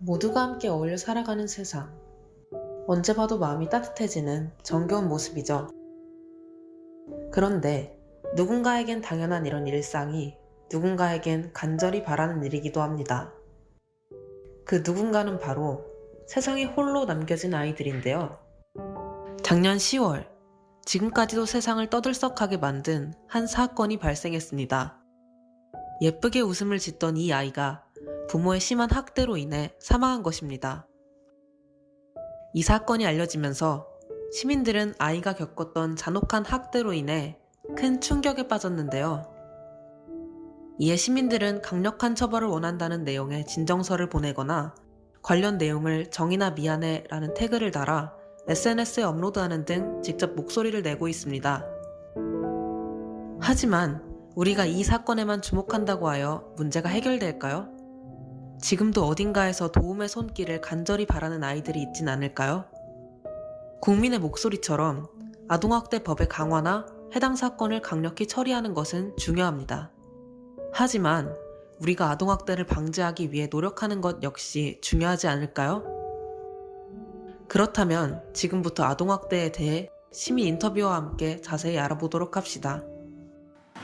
모두가 함께 어울려 살아가는 세상. 언제 봐도 마음이 따뜻해지는 정겨운 모습이죠. 그런데 누군가에겐 당연한 이런 일상이 누군가에겐 간절히 바라는 일이기도 합니다. 그 누군가는 바로 세상에 홀로 남겨진 아이들인데요. 작년 10월, 지금까지도 세상을 떠들썩하게 만든 한 사건이 발생했습니다. 예쁘게 웃음을 짓던 이 아이가 부모의 심한 학대로 인해 사망한 것입니다. 이 사건이 알려지면서 시민들은 아이가 겪었던 잔혹한 학대로 인해 큰 충격에 빠졌는데요. 이에 시민들은 강력한 처벌을 원한다는 내용의 진정서를 보내거나 관련 내용을 정의나 미안해 라는 태그를 달아 SNS에 업로드하는 등 직접 목소리를 내고 있습니다. 하지만 우리가 이 사건에만 주목한다고 하여 문제가 해결될까요? 지금도 어딘가에서 도움의 손길을 간절히 바라는 아이들이 있진 않을까요? 국민의 목소리처럼 아동학대법의 강화나 해당 사건을 강력히 처리하는 것은 중요합니다. 하지만 우리가 아동학대를 방지하기 위해 노력하는 것 역시 중요하지 않을까요? 그렇다면 지금부터 아동학대에 대해 시민 인터뷰와 함께 자세히 알아보도록 합시다.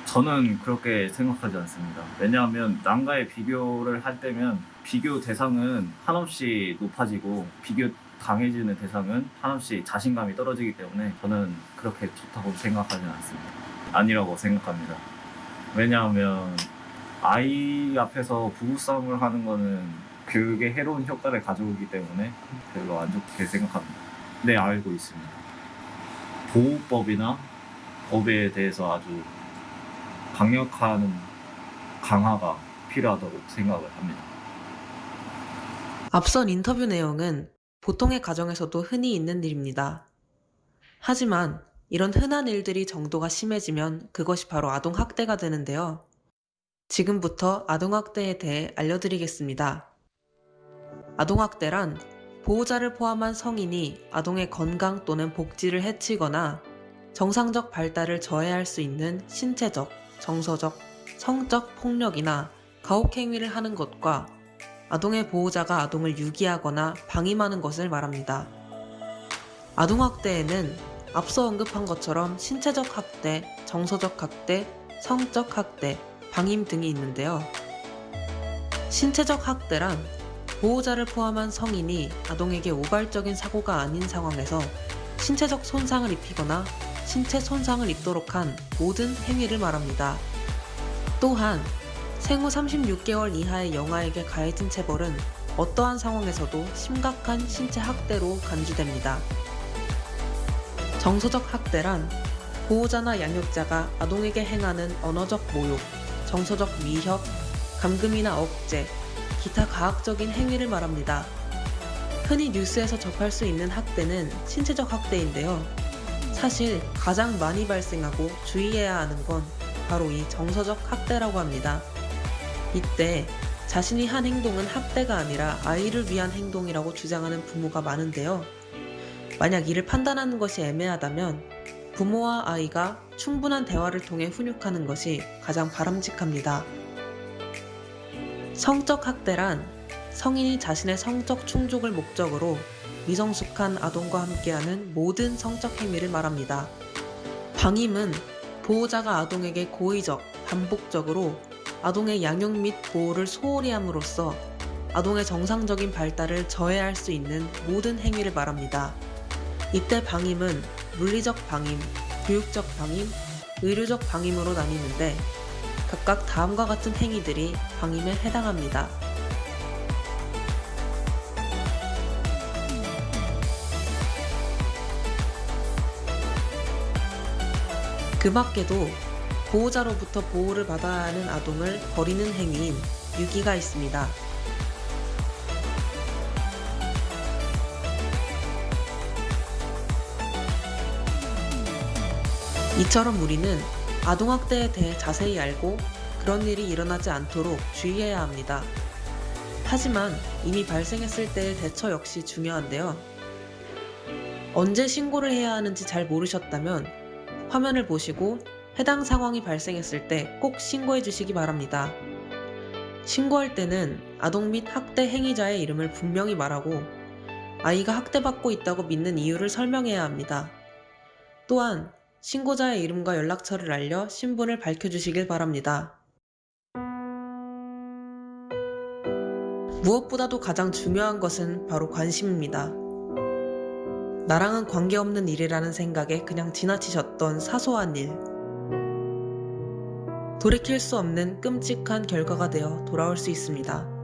저는 그렇게 생각하지 않습니다. 왜냐하면 남과의 비교를 할 때면 비교 대상은 한없이 높아지고 비교 강해지는 대상은 한없이 자신감이 떨어지기 때문에 저는 그렇게 좋다고 생각하지는 않습니다. 아니라고 생각합니다. 왜냐하면 아이 앞에서 부부싸움을 하는 거는 그게 해로운 효과를 가져오기 때문에 별로 안 좋게 생각합니다. 네, 알고 있습니다. 보호법이나 법에 대해서 아주 강력한 강화가 필요하다고 생각을 합니다. 앞선 인터뷰 내용은 보통의 가정에서도 흔히 있는 일입니다. 하지만 이런 흔한 일들이 정도가 심해지면 그것이 바로 아동학대가 되는데요. 지금부터 아동학대에 대해 알려드리겠습니다. 아동학대란 보호자를 포함한 성인이 아동의 건강 또는 복지를 해치거나 정상적 발달을 저해할 수 있는 신체적, 정서적, 성적 폭력이나 가혹행위를 하는 것과 아동의 보호자가 아동을 유기하거나 방임하는 것을 말합니다. 아동학대에는 앞서 언급한 것처럼 신체적 학대, 정서적 학대, 성적 학대, 방임 등이 있는데요. 신체적 학대란 보호자를 포함한 성인이 아동에게 우발적인 사고가 아닌 상황에서 신체적 손상을 입히거나 신체 손상을 입도록 한 모든 행위를 말합니다. 또한 생후 36개월 이하의 영아에게 가해진 체벌은 어떠한 상황에서도 심각한 신체 학대로 간주됩니다. 정서적 학대란 보호자나 양육자가 아동에게 행하는 언어적 모욕, 정서적 위협, 감금이나 억제, 기타 가학적인 행위를 말합니다. 흔히 뉴스에서 접할 수 있는 학대는 신체적 학대인데요. 사실 가장 많이 발생하고 주의해야 하는 건 바로 이 정서적 학대라고 합니다. 이때 자신이 한 행동은 학대가 아니라 아이를 위한 행동이라고 주장하는 부모가 많은데요. 만약 이를 판단하는 것이 애매하다면 부모와 아이가 충분한 대화를 통해 훈육하는 것이 가장 바람직합니다. 성적 학대란 성인이 자신의 성적 충족을 목적으로 미성숙한 아동과 함께하는 모든 성적 행위를 말합니다. 방임은 보호자가 아동에게 고의적, 반복적으로 아동의 양육 및 보호를 소홀히 함으로써 아동의 정상적인 발달을 저해할 수 있는 모든 행위를 말합니다. 이때 방임은 물리적 방임, 교육적 방임, 의료적 방임으로 나뉘는데 각각 다음과 같은 행위들이 방임에 해당합니다. 그 밖에도 보호자로부터 보호를 받아야 하는 아동을 버리는 행위인 유기가 있습니다. 이처럼 우리는 아동학대에 대해 자세히 알고 그런 일이 일어나지 않도록 주의해야 합니다. 하지만 이미 발생했을 때의 대처 역시 중요한데요. 언제 신고를 해야 하는지 잘 모르셨다면 화면을 보시고 해당 상황이 발생했을 때 꼭 신고해 주시기 바랍니다. 신고할 때는 아동 및 학대 행위자의 이름을 분명히 말하고 아이가 학대받고 있다고 믿는 이유를 설명해야 합니다. 또한 신고자의 이름과 연락처를 알려 신분을 밝혀주시길 바랍니다. 무엇보다도 가장 중요한 것은 바로 관심입니다. 나랑은 관계없는 일이라는 생각에 그냥 지나치셨던 사소한 일. 돌이킬 수 없는 끔찍한 결과가 되어 돌아올 수 있습니다.